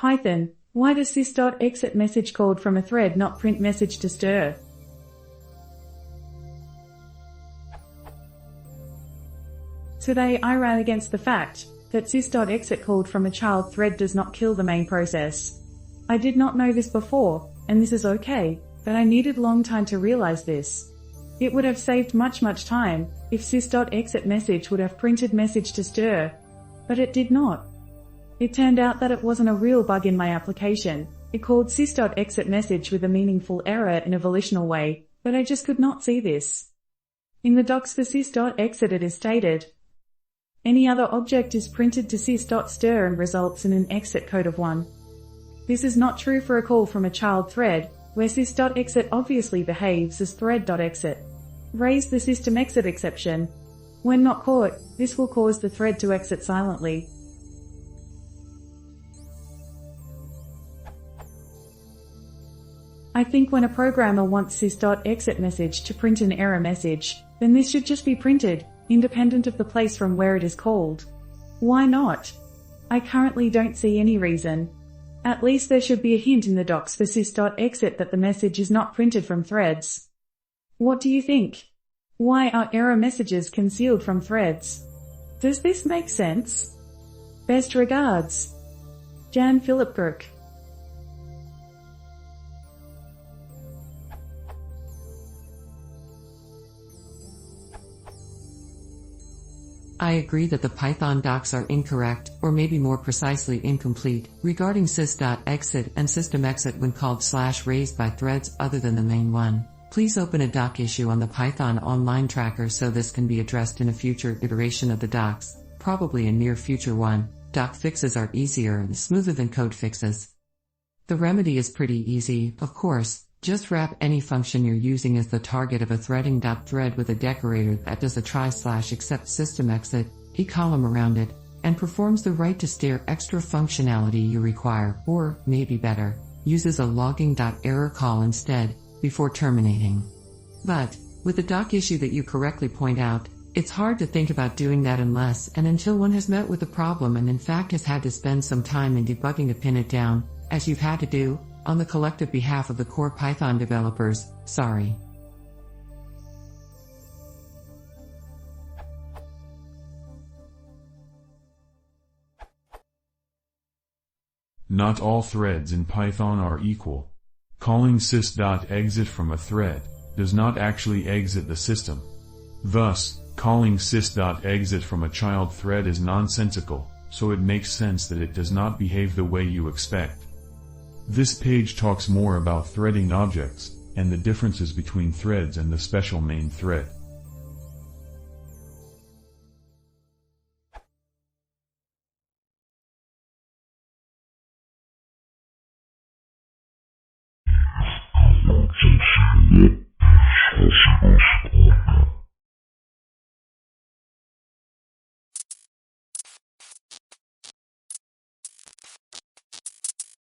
Python, why does sys.exit message called from a thread not print message to stderr? Today I ran against the fact that sys.exit called from a child thread does not kill the main process. I did not know this before, and this is okay, but I needed long time to realize this. It would have saved much time if sys.exit message would have printed message to stderr, but it did not. It turned out that it wasn't a real bug in my application. It called sys.exit message with a meaningful error in a volitional way, but I just could not see this. In the docs for sys.exit it is stated, any other object is printed to sys.stderr and results in an exit code of 1. This is not true for a call from a child thread, where sys.exit obviously behaves as thread.exit. Raise the system exit exception. When not caught, this will cause the thread to exit silently. I think when a programmer wants sys.exit message to print an error message, then this should just be printed, independent of the place from where it is called. Why not? I currently don't see any reason. At least there should be a hint in the docs for sys.exit that the message is not printed from threads. What do you think? Why are error messages concealed from threads? Does this make sense? Best regards, Jan Philip Kirk. I agree that the Python docs are incorrect, or maybe more precisely incomplete, regarding sys.exit and system exit when called /raised by threads other than the main one. Please open a doc issue on the Python online tracker so this can be addressed in a future iteration of the docs, probably a near future one. Doc fixes are easier and smoother than code fixes. The remedy is pretty easy, of course. Just wrap any function you're using as the target of a threading.thread with a decorator that does a try/except system exit, a column around it, and performs the write to stderr extra functionality you require, or, maybe better, uses a logging.error call instead, before terminating. But, with the doc issue that you correctly point out, it's hard to think about doing that unless and until one has met with the problem and in fact has had to spend some time in debugging to pin it down, as you've had to do, on the collective behalf of the core Python developers. Sorry. Not all threads in Python are equal. Calling sys.exit from a thread does not actually exit the system. Thus, calling sys.exit from a child thread is nonsensical, so it makes sense that it does not behave the way you expect. This page talks more about threading objects, and the differences between threads and the special main thread.